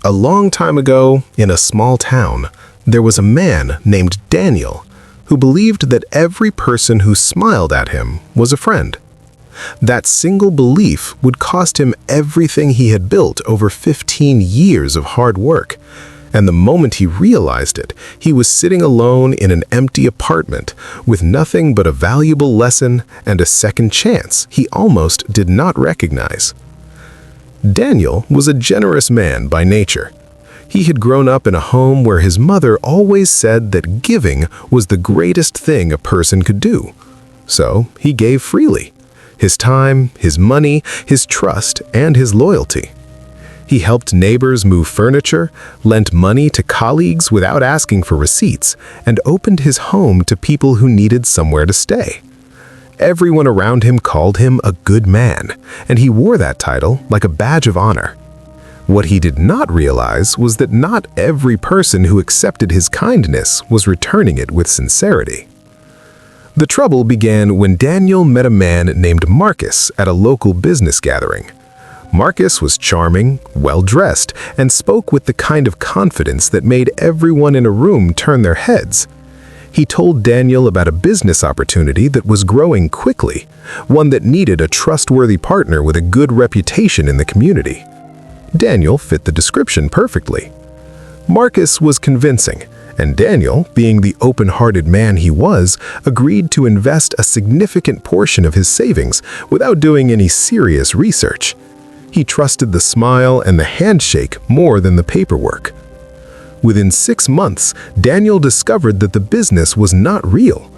A long time ago, in a small town, there was a man named Daniel who believed that every person who smiled at him was a friend. That single belief would cost him everything he had built over 15 years of hard work. And the moment he realized it, he was sitting alone in an empty apartment with nothing but a valuable lesson and a second chance he almost did not recognize. Daniel was a generous man by nature. He had grown up in a home where his mother always said that giving was the greatest thing a person could do. So he gave freely. His time, his money, his trust, and his loyalty. He helped neighbors move furniture, lent money to colleagues without asking for receipts, and opened his home to people who needed somewhere to stay. Everyone around him called him a good man, and he wore that title like a badge of honor. What he did not realize was that not every person who accepted his kindness was returning it with sincerity. The trouble began when Daniel met a man named Marcus at a local business gathering. Marcus was charming, well-dressed, and spoke with the kind of confidence that made everyone in a room turn their heads. He told Daniel about a business opportunity that was growing quickly, one that needed a trustworthy partner with a good reputation in the community. Daniel fit the description perfectly. Marcus was convincing, and Daniel, being the open-hearted man he was, agreed to invest a significant portion of his savings without doing any serious research. He trusted the smile and the handshake more than the paperwork. Within 6 months, Daniel discovered that the business was not real.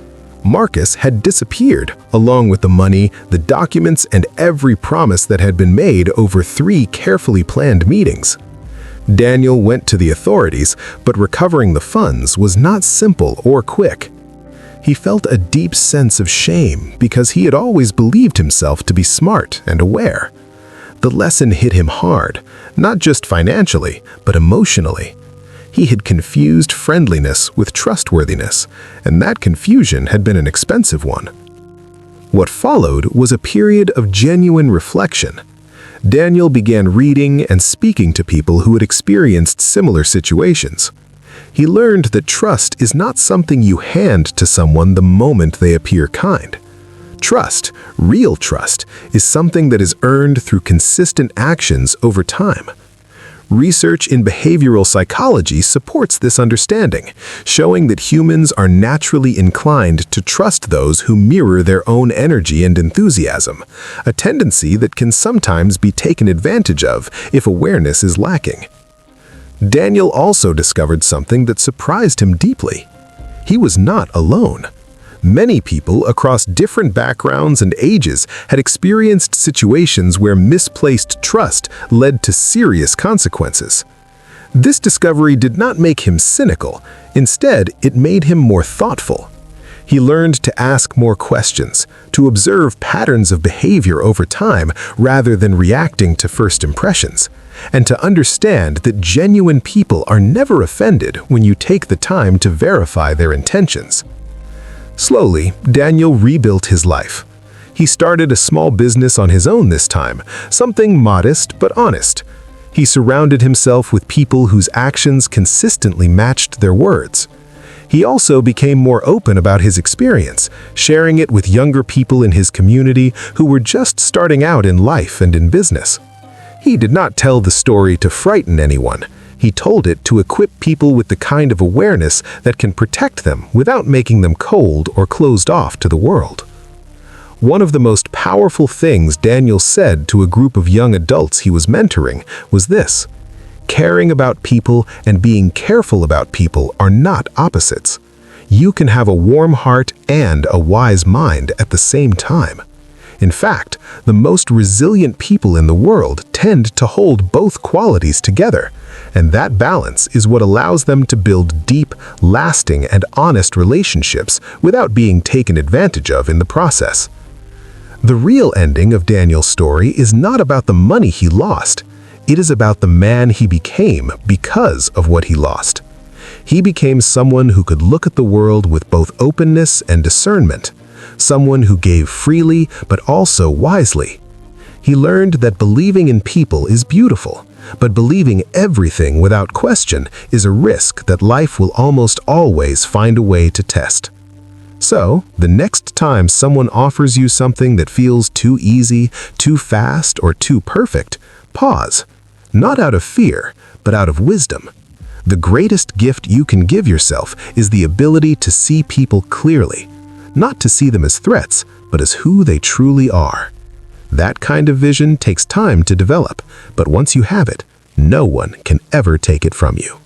Marcus had disappeared, along with the money, the documents, and every promise that had been made over 3 carefully planned meetings. Daniel went to the authorities, but recovering the funds was not simple or quick. He felt a deep sense of shame because he had always believed himself to be smart and aware. The lesson hit him hard, not just financially, but emotionally. He had confused friendliness with trustworthiness, and that confusion had been an expensive one. What followed was a period of genuine reflection. Daniel began reading and speaking to people who had experienced similar situations. He learned that trust is not something you hand to someone the moment they appear kind. Trust, real trust, is something that is earned through consistent actions over time. Research in behavioral psychology supports this understanding, showing that humans are naturally inclined to trust those who mirror their own energy and enthusiasm, a tendency that can sometimes be taken advantage of if awareness is lacking. Daniel also discovered something that surprised him deeply. He was not alone. Many people across different backgrounds and ages had experienced situations where misplaced trust led to serious consequences. This discovery did not make him cynical. Instead, it made him more thoughtful. He learned to ask more questions, to observe patterns of behavior over time rather than reacting to first impressions, and to understand that genuine people are never offended when you take the time to verify their intentions. Slowly, Daniel rebuilt his life. He started a small business on his own this time, something modest but honest. He surrounded himself with people whose actions consistently matched their words. He also became more open about his experience, sharing it with younger people in his community who were just starting out in life and in business. He did not tell the story to frighten anyone. He told it to equip people with the kind of awareness that can protect them without making them cold or closed off to the world. One of the most powerful things Daniel said to a group of young adults he was mentoring was this: caring about people and being careful about people are not opposites. You can have a warm heart and a wise mind at the same time. In fact, the most resilient people in the world tend to hold both qualities together, and that balance is what allows them to build deep, lasting, and honest relationships without being taken advantage of in the process. The real ending of Daniel's story is not about the money he lost. It is about the man he became because of what he lost. He became someone who could look at the world with both openness and discernment, someone who gave freely but also wisely. He learned that believing in people is beautiful, But believing everything without question is a risk that life will almost always find a way to test. So, the next time someone offers you something that feels too easy, too fast, or too perfect, pause. Not out of fear, but out of wisdom. The greatest gift you can give yourself is the ability to see people clearly, not to see them as threats, but as who they truly are. That kind of vision takes time to develop, but once you have it, no one can ever take it from you.